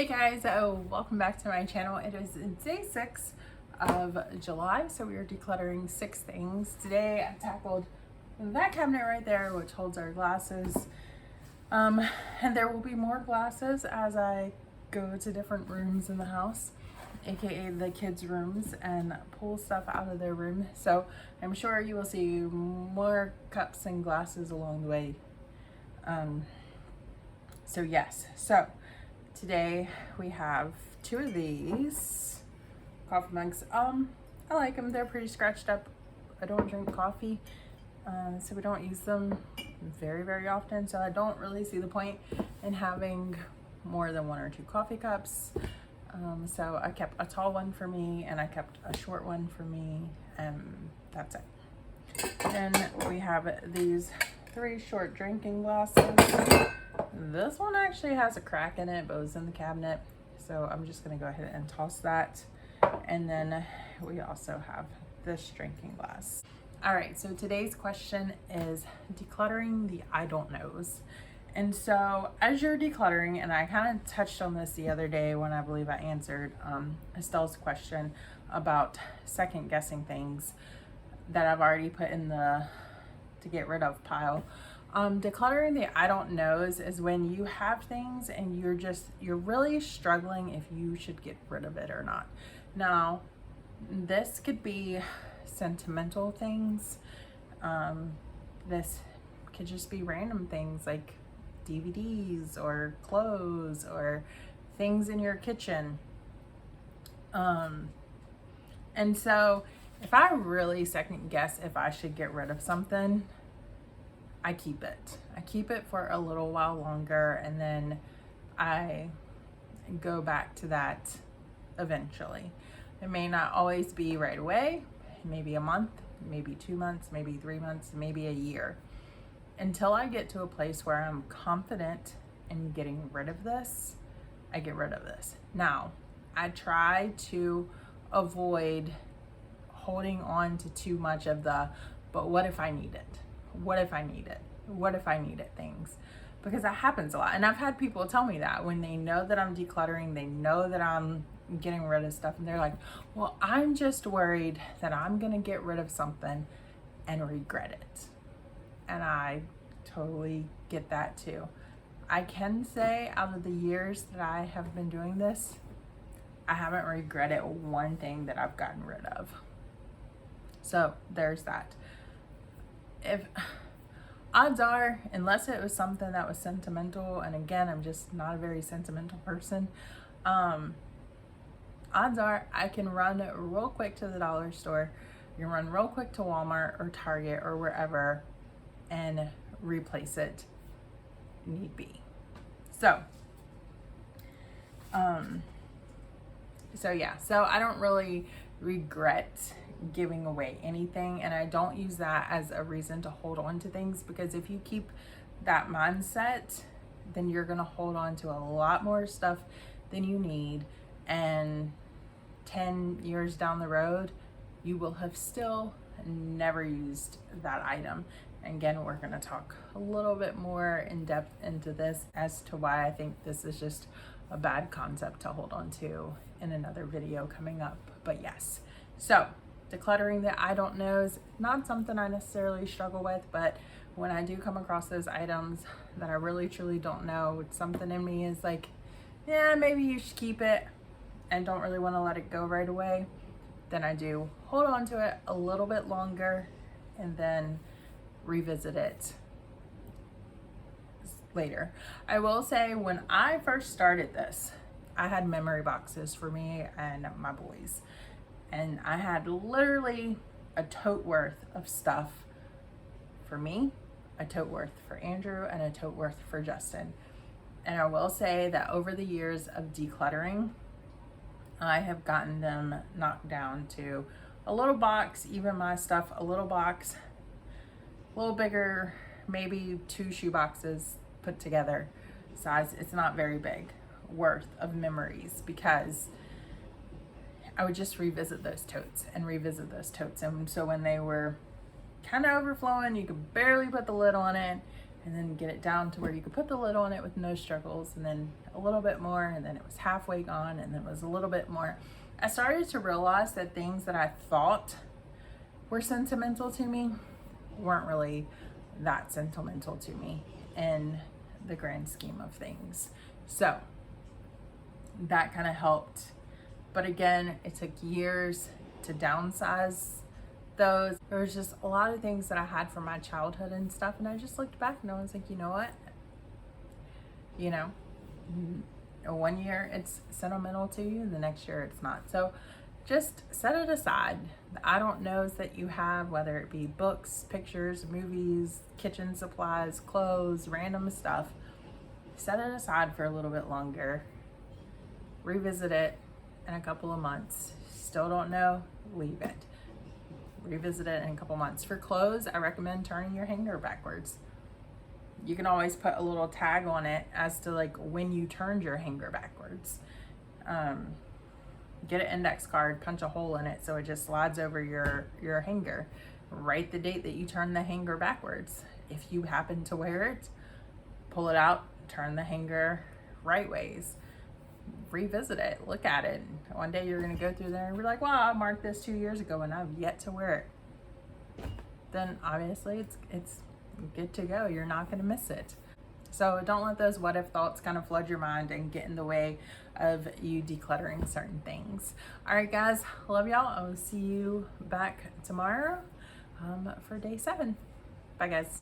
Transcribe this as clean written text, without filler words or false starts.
Hey guys, welcome back to my channel. It is day 6 of July, so we are decluttering 6 things. Today I tackled that cabinet right there, which holds our glasses. And there will be more glasses as I go to different rooms in the house, aka the kids' rooms, and pull stuff out of their room. So I'm sure you will see more cups and glasses along the way. So yes, so today we have 2 of these coffee mugs. I like them. They're pretty scratched up. I don't drink coffee, so we don't use them very often. So I don't really see the point in having more than 1 or 2 coffee cups. So I kept a tall one for me and I kept a short one for me, and that's it. Then we have these 3 short drinking glasses. This one actually has a crack in it, but it was in the cabinet, so I'm just gonna go ahead and toss that. And then we also have this drinking glass. All right, so today's question is decluttering the I don't knows. And so as you're decluttering, and I kind of touched on this the other day when I believe I answered Estelle's question about second guessing things that I've already put in the to get rid of pile. Decluttering the I don't knows is when you have things and you're really struggling if you should get rid of it or not. Now, this could be sentimental things. This could just be random things like DVDs or clothes or things in your kitchen. And so if I really second guess if I should get rid of something, I keep it. I keep it for a little while longer, and then I go back to that eventually. It may not always be right away, maybe a month, maybe 2 months, maybe 3 months, maybe a year. Until I get to a place where I'm confident in getting rid of this, I get rid of this. Now, I try to avoid holding on to too much of the, but what if I need it? What if I need it? What if I need it things? Because that happens a lot. And I've had people tell me that when they know that I'm decluttering, they know that I'm getting rid of stuff, and they're like, well, I'm just worried that I'm going to get rid of something and regret it. And I totally get that too. I can say out of the years that I have been doing this, I haven't regretted one thing that I've gotten rid of. So there's that. If odds are, unless it was something that was sentimental, and again, I'm just not a very sentimental person, odds are I can run real quick to the dollar store, you can run real quick to Walmart or Target or wherever and replace it need be. So yeah, so I don't really regret giving away anything, and I don't use that as a reason to hold on to things, because if you keep that mindset, then you're gonna hold on to a lot more stuff than you need, and 10 years down the road you will have still never used that item. And again, we're going to talk a little bit more in depth into this as to why I think this is just a bad concept to hold on to in another video coming up. But yes, so decluttering the I don't knows, not something I necessarily struggle with, but when I do come across those items that I really truly don't know, something in me is like, yeah, maybe you should keep it, and don't really want to let it go right away, then I do hold on to it a little bit longer and then revisit it later. I will say, when I first started this, I had memory boxes for me and my boys, and I had literally a tote worth of stuff for me, a tote worth for Andrew, and a tote worth for Justin. And I will say that over the years of decluttering, I have gotten them knocked down to a little box, even my stuff, a little box, a little bigger, maybe 2 shoe boxes put together size. It's not very big worth of memories, because I would just revisit those totes and revisit those totes. And so when they were kind of overflowing, you could barely put the lid on it, and then get it down to where you could put the lid on it with no struggles, and then a little bit more, and then it was halfway gone, and then it was a little bit more. I started to realize that things that I thought were sentimental to me weren't really that sentimental to me in the grand scheme of things. So that kind of helped. But again, it took years to downsize those. There was just a lot of things that I had from my childhood and stuff, and I just looked back and I was like, you know what? You know, one year it's sentimental to you, the next year it's not. So just set it aside. The I don't knows that you have, whether it be books, pictures, movies, kitchen supplies, clothes, random stuff, set it aside for a little bit longer. Revisit it in a couple of months. Still don't know, leave it. Revisit it in a couple months. For clothes, I recommend turning your hanger backwards. You can always put a little tag on it as to like when you turned your hanger backwards. Get an index card, punch a hole in it so it just slides over your hanger. Write the date that you turned the hanger backwards. If you happen to wear it, pull it out, turn the hanger right ways. Revisit it, look at it. One day you're gonna go through there and be like, wow, I marked this 2 years ago and I've yet to wear it. Then obviously it's good to go. You're not gonna miss it. So don't let those what if thoughts kind of flood your mind and get in the way of you decluttering certain things. All right, guys, love y'all. I will see you back tomorrow for day 7. Bye, guys.